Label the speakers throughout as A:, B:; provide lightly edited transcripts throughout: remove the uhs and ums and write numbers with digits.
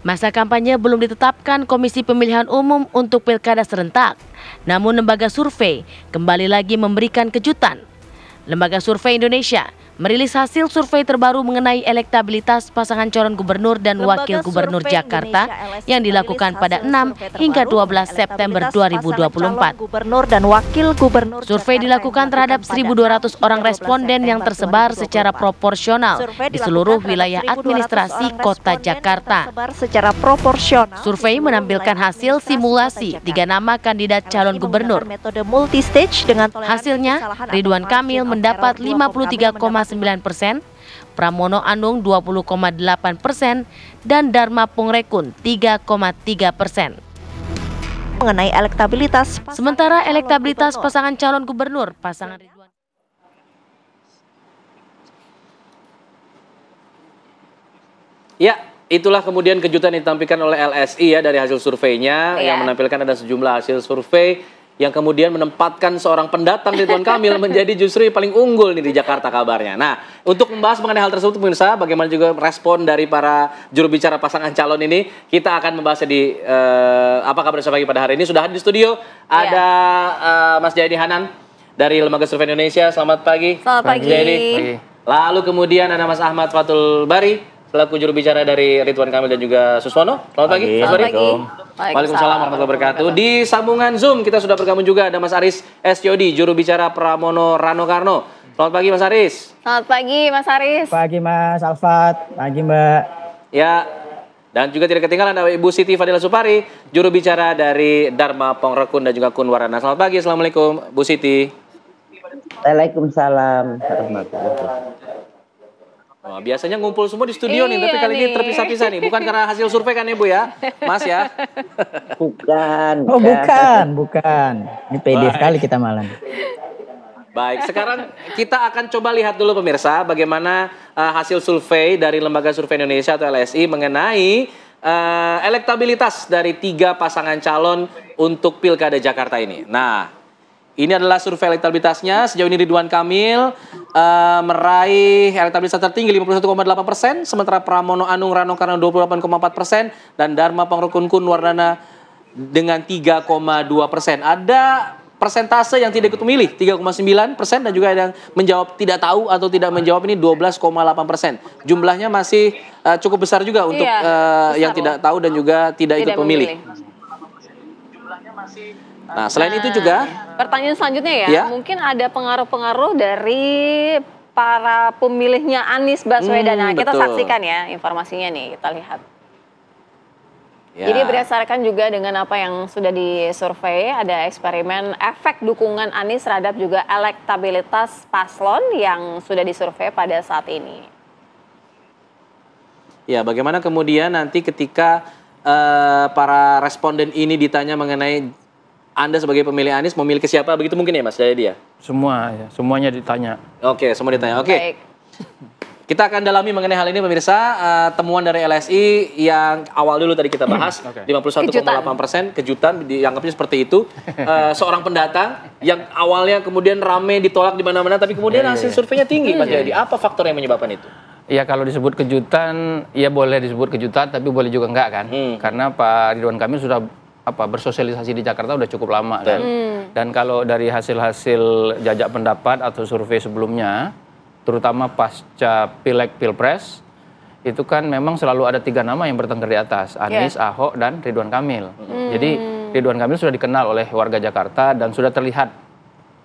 A: Masa kampanye belum ditetapkan Komisi Pemilihan Umum untuk Pilkada serentak. Namun lembaga survei kembali lagi memberikan kejutan. Lembaga Survei Indonesia merilis hasil survei terbaru mengenai elektabilitas pasangan calon gubernur dan wakil gubernur Jakarta yang dilakukan pada 6 hingga 12 September 2024. Survei dilakukan terhadap 1.200 orang responden yang tersebar secara proporsional di seluruh wilayah administrasi kota Jakarta. Survei menampilkan hasil simulasi 3 nama kandidat calon gubernur. Hasilnya, Ridwan Kamil mendapat 53,9%, Pramono Anung 20,8%, dan Dharma Pongrekun 3,3%.
B: Mengenai elektabilitas,
A: sementara elektabilitas pasangan calon gubernur, pasangan Ridwan.
C: Ya, itulah kemudian kejutan yang ditampilkan oleh LSI ya dari hasil surveinya yang menampilkan ada sejumlah hasil survei yang kemudian menempatkan seorang pendatang Ridwan Kamil menjadi justru yang paling unggul nih di Jakarta kabarnya. Nah, untuk membahas mengenai hal tersebut pemirsa, bagaimana juga respon dari para juru bicara pasangan calon ini, kita akan membahasnya di Apa Kabar Indonesia Pagi pada hari ini. Sudah hadir di studio ada Mas Jayadi Hanan dari Lembaga Survei Indonesia. Selamat pagi.
B: Selamat pagi.
C: Pagi. Lalu kemudian ada Mas Ahmad Fathul Bari selaku juru bicara dari Ridwan Kamil dan juga Suswono. Selamat pagi, Mas Bari. Waalaikumsalam warahmatullahi wabarakatuh. Di sambungan Zoom kita sudah bergabung juga ada Mas Aris SCOD, juru bicara Pramono Rano Karno. Selamat pagi Mas Aris.
D: Selamat pagi Mas Aris.
E: Pagi Mas Alfat, pagi Mbak.
C: Ya, dan juga tidak ketinggalan ada Ibu Siti Fadila Supari, juru bicara dari Dharma Pongrekun dan juga Kunwarana. Selamat pagi, Assalamualaikum Bu Siti.
E: Waalaikumsalam warahmatullahi wabarakatuh.
C: Oh, biasanya ngumpul semua di studio nih, tapi kali ini terpisah-pisah nih. Bukan karena hasil survei kan ya Bu ya, Mas ya?
E: Bukan. Oh bukan. Ini pede sekali kita malam.
C: Baik, sekarang kita akan coba lihat dulu pemirsa bagaimana hasil survei dari Lembaga Survei Indonesia atau LSI mengenai elektabilitas dari 3 pasangan calon untuk Pilkada Jakarta ini. Nah, ini adalah survei elektabilitasnya. Sejauh ini Ridwan Kamil meraih elektabilitas tertinggi 51,8%, sementara Pramono Anung Rano Karno 28,4% dan Dharma Pongrekun Kunwarana dengan 3,2%. Ada persentase yang tidak ikut memilih 3,9% dan juga ada yang menjawab tidak tahu atau tidak menjawab ini 12,8%. Jumlahnya masih cukup besar juga untuk yang tidak tahu dan juga tidak ikut memilih. Nah, selain itu juga
D: pertanyaan selanjutnya ya, mungkin ada pengaruh-pengaruh dari para pemilihnya Anies Baswedan. Nah, kita saksikan ya informasinya nih, kita lihat. Ya. Jadi berdasarkan juga dengan apa yang sudah disurvei, ada eksperimen efek dukungan Anies terhadap juga elektabilitas paslon yang sudah disurvei pada saat ini.
C: Ya, bagaimana kemudian nanti ketika para responden ini ditanya mengenai Anda sebagai pemilih Anies memilih ke siapa, begitu mungkin ya Mas Jayadi ya?
E: Semuanya ditanya.
C: Oke, semua ditanya. Oke. Kita akan dalami mengenai hal ini pemirsa. Temuan dari LSI yang awal dulu tadi kita bahas, 51,8%, kejutan, dianggapnya seperti itu. Seorang pendatang yang awalnya kemudian rame ditolak di mana-mana, tapi kemudian hasil surveinya tinggi Mas Jayadi. Apa faktor yang menyebabkan itu?
F: Ya kalau disebut kejutan, ya boleh disebut kejutan, tapi boleh juga enggak kan? Karena Pak Ridwan Kamil sudah bersosialisasi di Jakarta udah cukup lama kan. Dan kalau dari hasil-hasil jajak pendapat atau survei sebelumnya, terutama pasca Pileg Pilpres, itu kan memang selalu ada 3 nama yang bertengger di atas, Anies, Ahok, dan Ridwan Kamil. Jadi Ridwan Kamil sudah dikenal oleh warga Jakarta dan sudah terlihat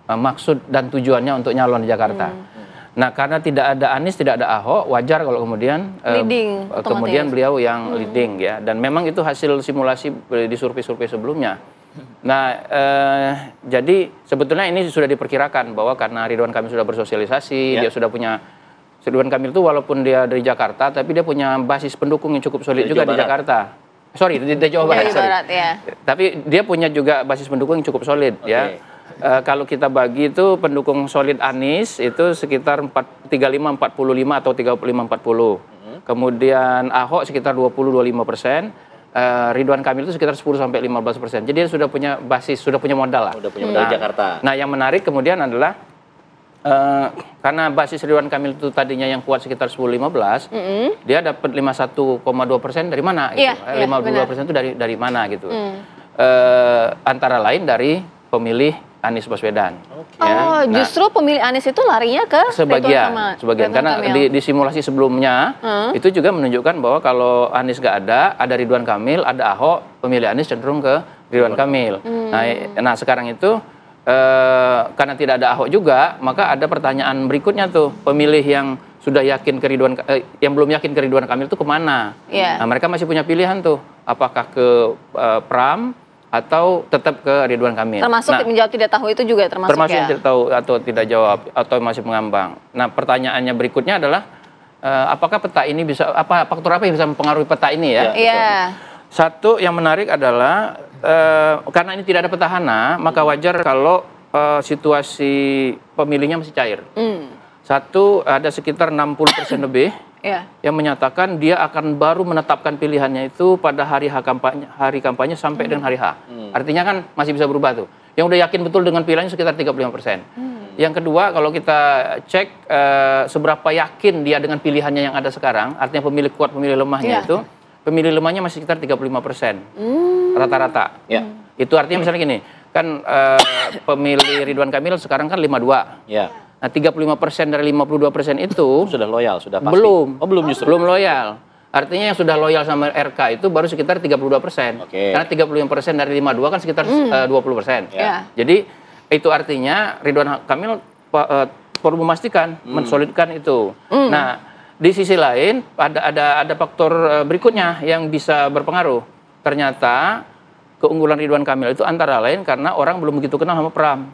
F: maksud dan tujuannya untuk nyalon di Jakarta. Nah, karena tidak ada Anies, tidak ada Ahok, wajar kalau kemudian kemudian beliau yang leading ya. Dan memang itu hasil simulasi di survei-survei sebelumnya. Nah, jadi sebetulnya ini sudah diperkirakan bahwa karena Ridwan Kamil sudah bersosialisasi, dia sudah punya Ridwan Kamil itu walaupun dia dari Jakarta, tapi dia punya basis pendukung yang cukup solid juga di Jakarta. Sorry, di Jawa Barat. Tapi dia punya juga basis pendukung yang cukup solid ya. Kalau kita bagi itu pendukung solid Anies itu sekitar 35-45 atau 35-40. Kemudian Ahok sekitar 20-25%. Ridwan Kamil itu sekitar 10-15%. Jadi dia sudah punya basis, sudah punya modal lah.
C: Sudah punya modal di Jakarta.
F: Nah, yang menarik kemudian adalah karena basis Ridwan Kamil itu tadinya yang kuat sekitar 10-15, dia dapat 51,2% dari mana? Gitu. 52% itu dari mana gitu? Antara lain dari pemilih Anies Baswedan.
D: Oh, justru pemilih Anies itu larinya ke
F: sebagian karena di simulasi sebelumnya itu juga menunjukkan bahwa kalau Anies nggak ada Ridwan Kamil, ada Ahok, pemilih Anies cenderung ke Ridwan Kamil. Nah sekarang itu karena tidak ada Ahok juga, maka ada pertanyaan berikutnya tuh, pemilih yang sudah yakin ke yang belum yakin ke Ridwan Kamil itu kemana? Nah, mereka masih punya pilihan tuh, apakah ke Pram atau tetap ke Ridwan Kamil.
D: Termasuk menjawab tidak tahu itu juga termasuk
F: yang tidak tahu atau tidak jawab atau masih mengambang. Nah, pertanyaannya berikutnya adalah apakah peta ini bisa faktor apa yang bisa mempengaruhi peta ini ya? Satu yang menarik adalah karena ini tidak ada petahana, maka wajar kalau situasi pemilihnya masih cair. Satu, ada sekitar 60% lebih yang menyatakan dia akan baru menetapkan pilihannya itu pada hari kampanye sampai dengan hari H. Artinya kan masih bisa berubah tuh. Yang udah yakin betul dengan pilihannya sekitar 35%. Yang kedua, kalau kita cek seberapa yakin dia dengan pilihannya yang ada sekarang, artinya pemilih kuat, pemilih lemahnya itu, pemilih lemahnya masih sekitar 35%. Rata-rata. Itu artinya misalnya gini, kan pemilih Ridwan Kamil sekarang kan 52. Nah, 35% dari 52% itu
C: sudah loyal, sudah pasti.
F: Belum.
C: Oh, belum justru.
F: Belum loyal. Artinya yang sudah loyal sama RK itu baru sekitar 32%. Karena 35% dari 52 kan sekitar 20%. Jadi itu artinya Ridwan Kamil perlu memastikan, mensolidkan itu. Nah, di sisi lain ada faktor berikutnya yang bisa berpengaruh. Ternyata keunggulan Ridwan Kamil itu antara lain karena orang belum begitu kenal sama Pram.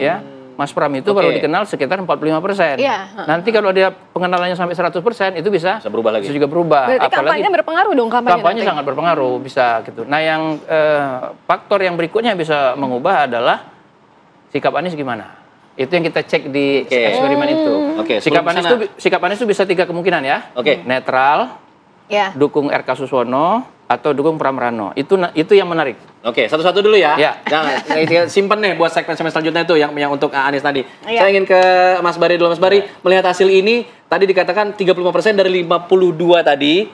F: Ya, Mas Pram itu baru dikenal sekitar 45%. Nanti kalau dia pengenalannya sampai 100%, itu bisa
C: berubah lagi.
F: Bisa juga berubah.
D: Berarti kampanye berpengaruh dong
F: kampanye sangat berpengaruh, bisa gitu. Nah, yang faktor yang berikutnya bisa mengubah adalah sikap Anies gimana. Itu yang kita cek di eksperimen itu. Sikap Anies itu bisa 3 kemungkinan ya. Netral, dukung RK Suswono, atau dukung Pram Rano. Itu yang menarik.
C: Satu-satu dulu ya. Jangan simpen nih buat segmen selanjutnya itu yang untuk Anies tadi. Saya ingin ke Mas Bari dulu. Mas Bari, melihat hasil ini tadi dikatakan 35% dari 52 tadi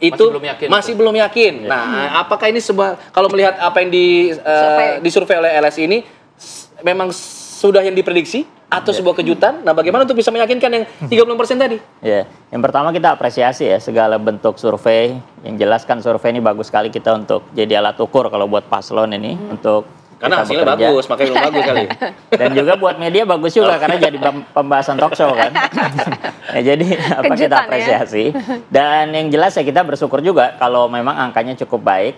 C: itu masih belum yakin. Nah, apakah ini kalau melihat apa yang disurvei oleh LSI ini memang sudah yang diprediksi atau sebuah kejutan? Nah, bagaimana untuk bisa meyakinkan yang 30% tadi?
E: Yang pertama kita apresiasi ya segala bentuk survei. Yang jelas kan survei ini bagus sekali kita untuk jadi alat ukur kalau buat paslon ini untuk
C: karena hasilnya bagus, makanya belum bagus kali.
E: Dan juga buat media bagus juga karena jadi pembahasan talk show kan. Jadi kita apresiasi. Dan yang jelas ya kita bersyukur juga kalau memang angkanya cukup baik.